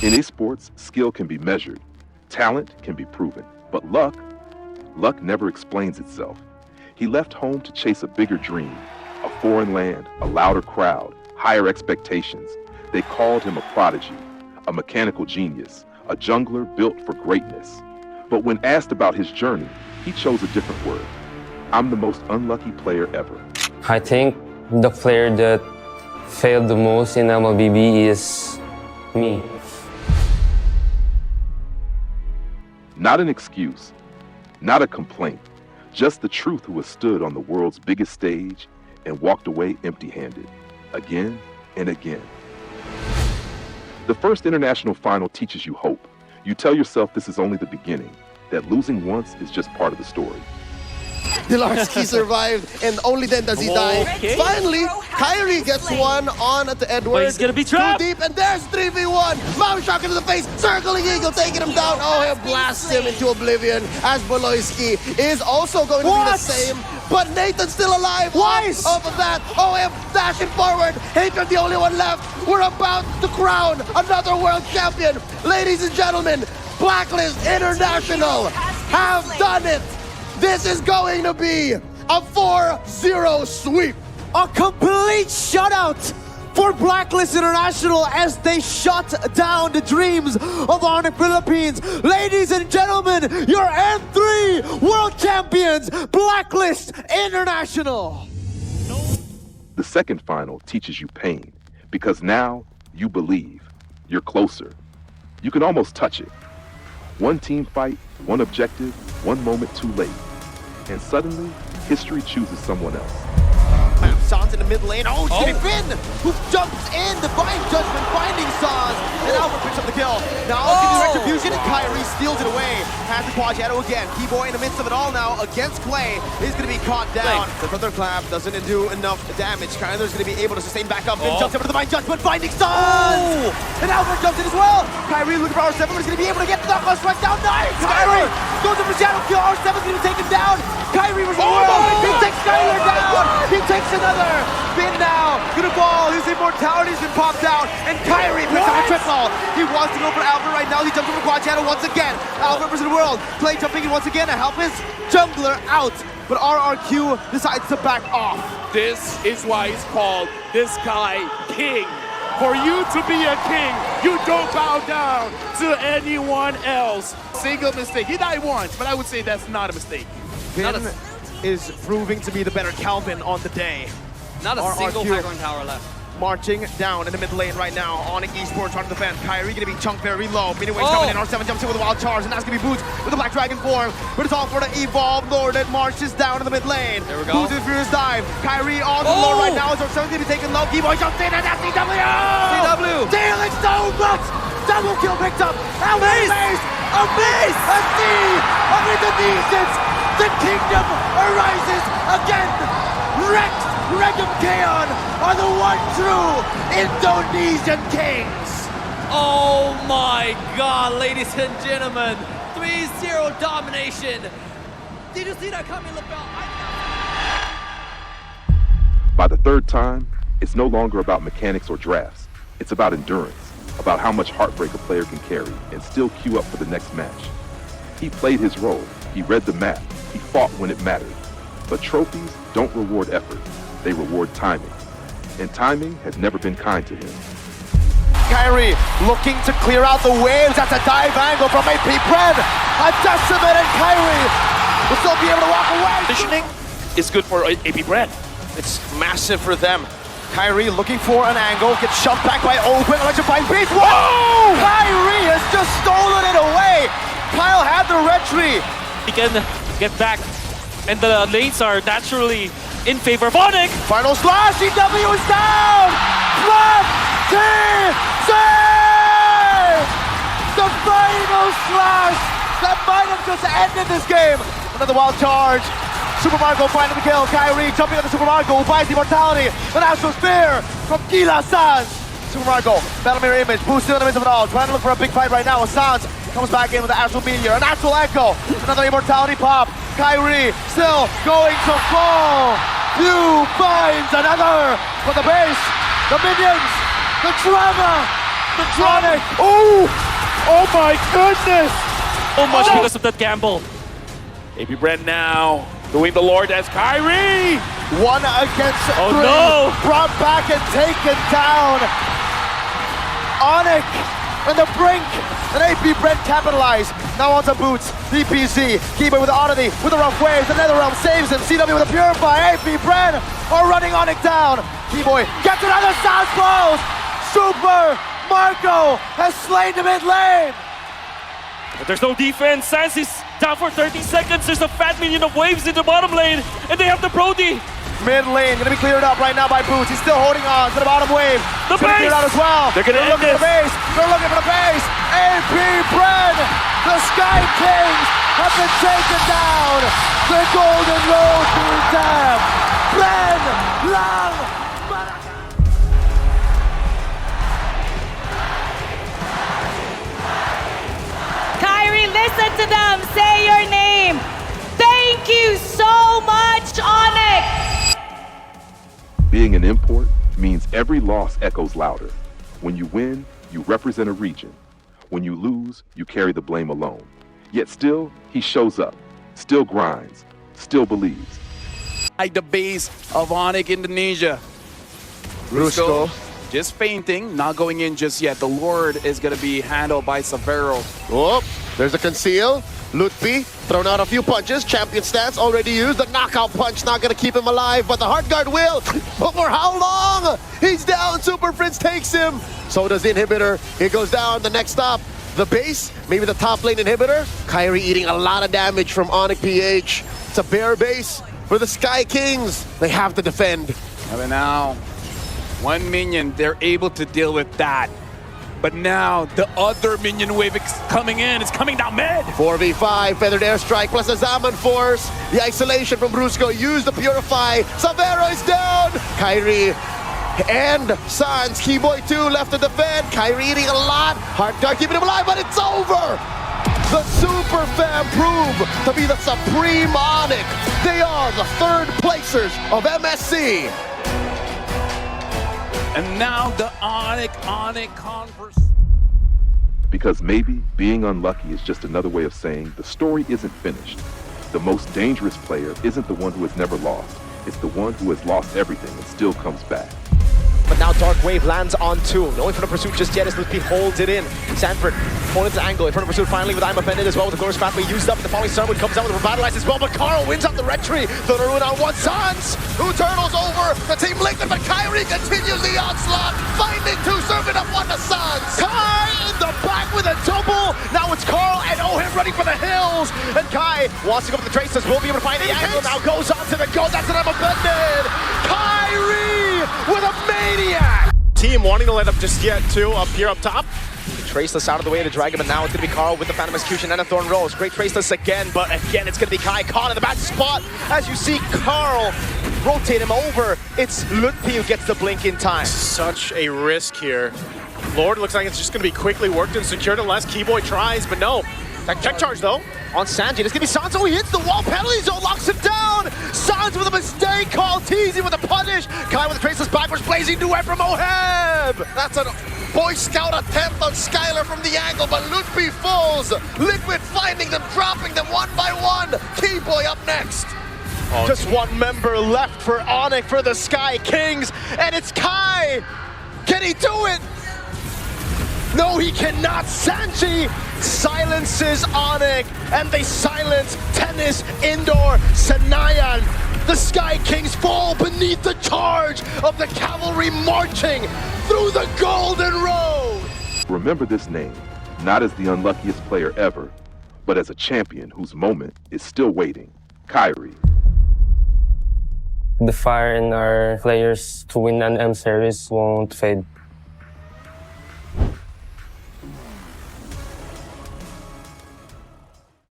In esports, skill can be measured, talent can be proven, but luck never explains itself. He left home to chase a bigger dream, a foreign land, a louder crowd, higher expectations. They called him a prodigy, a mechanical genius, a jungler built for greatness. But when asked about his journey, he chose a different word. I'm the most unlucky player ever. I think the player that failed the most in MLBB is me. Not an excuse, not a complaint, just the truth who has stood on the world's biggest stage and walked away empty-handed, again and again. The first international final teaches you hope. You tell yourself this is only the beginning, that losing once is just part of the story. Pilarski survived, and only then does he die. Finally, Kairi gets one on at the Edward. But he's gonna be trapped. Too deep, and there's 3v1. Mount Shock into the face, circling Eagle, taking him down. Oh, he blasts him into oblivion, as Boloyski is also going to be the same. But Nathan's still alive. Twice. Off of that, OM dashing forward. Hatred the only one left. We're about to crown another world champion. Ladies and gentlemen, Blacklist International have done it. This is going to be a 4-0 sweep. A complete shutout for Blacklist International as they shut down the dreams of Onyx Philippines. Ladies and gentlemen, your N3 World Champions, Blacklist International. The second final teaches you pain, because now you believe. You're closer. You can almost touch it. One team fight, one objective, one moment too late. And suddenly, history chooses someone else. Sans in the mid lane. Oh, it's gonna be Finn who jumps in. Divine Judgment finding Sans. And Albert picks up the kill. Now I'll give you retribution, and Kairi steals it away. Has the Quad Shadow again. Keyboy in the midst of it all now against Clay. He's gonna be caught down. The thunderclap doesn't do enough damage. Kyler's gonna be able to sustain back up. Finn jumps over to Divine Judgment, finding Sans. And Albert jumps in as well. Kairi looking for R7, but he's gonna be able to get the knockout strike down. Nice! Kairi goes over the Shadow kill. R7's gonna be taken down. Kairi versus the world. He takes Skyler down. He takes another. Finn now gonna fall. His immortality's been popped out, and Kairi picks up a triple. He wants to go for Albert right now. He jumps over Quad Shadow once again. Albert versus the world. Clay jumping in once again to help his jungler out, but RRQ decides to back off. This is why he's called this guy King. For you to be a king, you don't bow down to anyone else. Single mistake. He died once, but I would say that's not a mistake. Finn is proving to be the better Calvin on the day. Not a single high-ground tower left. Marching down in the mid lane right now. Onyx Esports trying to defend. Kairi gonna be chunked very low. Miniwave coming in. R7 jumps in with a wild charge, and that's gonna be Boots with the Black Dragon form. But it's all for the Evolve Lord that marches down in the mid lane. There we go. Boots with Furious Dive. Kairi on the Lord right now as R7 gonna be taken low. Keyboy jumps in, and that's CW! CW! Dealing so much! Double kill picked up. Amaze! Amaze! A D of Indonesians! The kingdom arises again! Rex, Regum Kaon are the one true Indonesian kings! Oh my god, ladies and gentlemen. 3-0 domination. Did you see that coming, LaBelle? By the third time, it's no longer about mechanics or drafts. It's about endurance, about how much heartbreak a player can carry and still queue up for the next match. He played his role, he read the map, he fought when it mattered. But trophies don't reward effort, they reward timing. And timing has never been kind to him. Kairi looking to clear out the waves. That's a dive angle from AP Bren. A decimated Kairi will still be able to walk away. Positioning is good for AP Brand. It's massive for them. Kairi looking for an angle, gets shoved back by Open, electrifying beast. Whoa! Kairi has just stolen it away. Kyle had the retry. He can get back, and the lanes are naturally in favor of Onyx. Final slash, EW is down! Black team save! The final slash that might have just ended this game. Another wild charge. Super Marco finding the kill. Kairi jumping on the Super Marco who buys the immortality. An Astral Spear from Gila Sans. Super Marco, Battle Mirror Image, boosted in the midst of it all. Trying to look for a big fight right now. Sans comes back in with the Astral Meteor. An Astral Echo. Another immortality pop. Kairi still going to fall. Pew finds another for the base. The minions, the drama, the drum. Oh my goodness. So much because of that gamble. AB Brent now doing the Lord as Kairi. 1 against 3. Oh no! Brought back and taken down. Onyx on the brink. And AP Brent capitalized. Now onto Boots. DPZ. Keyboard with the oddity. With the rough waves. The Netherrealm saves him. CW with a Purify. AP Brent are running Onyx down. Keyboy gets another South close. Super Marco has slain the mid lane. But there's no defense. Sans is down for 30 seconds. There's a fat minion of waves in the bottom lane. And they have the Brody. Mid lane gonna be cleared up right now by Boots. He's still holding on to the bottom wave. The It's gonna be base! cleared out as well. They're gonna end looking for the base. They're looking for the base. AP Bren, the Sky Kings have been taken down. The Golden Road to them. Bren, Lang, Kairi, listen to them. Say your name. Thank you so much, Onyx. Being an import means every loss echoes louder. When you win, you represent a region. When you lose, you carry the blame alone. Yet still, he shows up, still grinds, still believes. Like the base of Onyx Indonesia. Rusco. Just fainting, not going in just yet. The Lord is going to be handled by Severo. Oh, there's a conceal. Lutfi thrown out a few punches. Champion stance already used. The knockout punch not going to keep him alive, but the hard guard will. But for how long? He's down. Super Prince takes him. So does the inhibitor. He goes down. The next stop, the base, maybe the top lane inhibitor. Kairi eating a lot of damage from Onyx PH. It's a bare base for the Sky Kings. They have to defend. And now, one minion, they're able to deal with that. But now, the other minion wave is coming in. It's coming down mid. 4v5, Feathered Airstrike plus a Zaman Force. The isolation from Brusco. Use the Purify. Savero is down. Kairi and Sans. Keyboy 2 left to defend. Kairi eating a lot. Hard guard keeping him alive, but it's over. The Super Fam prove to be the supreme Onyx. They are the third placers of MSC. And now the Onyx converse. Because maybe being unlucky is just another way of saying the story isn't finished. The most dangerous player isn't the one who has never lost. It's the one who has lost everything and still comes back. But now Dark Wave lands on 2. No one for the pursuit just yet as Lutfi holds it in. Sanford, opponent's angle in front of pursuit finally with I'm Offended as well with the glorious pathway used up. The following Sunwood comes down with Revitalize as well, but Carl wins up the red tree. The ruin on one. Sans, who turtles over. The team linked, but Kairi continues the onslaught. Finding 2, serving up 1 to Sans. Kai in the back with a double. Now it's Carl and Ohim ready for the hills. And Kai wants to go for the traces. Will be able to find the angle. Now goes on to the goal. That's an I'm Offended. Kairi with a maniac. Team wanting to let up just yet too, up here up top. Traceless out of the way to drag him, and now it's going to be Carl with the Phantom Execution and a Thorn Rose. Great Traceless again, but again it's going to be Kai caught in the bad spot. As you see Carl rotate him over, it's Lutfi who gets the blink in time. Such a risk here. Lord looks like it's just going to be quickly worked and secured unless Keyboy tries, but no. That tech charge though. On Sanji, it's going to be Sans. Oh, he hits the wall. Penalty zone locks him down. Sans with a mistake call. Teasy with a punish. Kai with the Traceless backwards. Blazing duet from Oheb. That's a Boy Scout attempt on Skylar from the angle, but Lutfi falls. Liquid finding them, dropping them one by one. Keyboy up next. Just one member left for Onyx for the Sky Kings, and it's Kai. Can he do it? No, he cannot. Sanji silences Onyx, and they silence Tennis Indoor Sanayan. The Sky Kings fall beneath the charge of the cavalry marching through the Golden Road. Remember this name, not as the unluckiest player ever, but as a champion whose moment is still waiting. Kairi. The fire in our players to win an M series won't fade.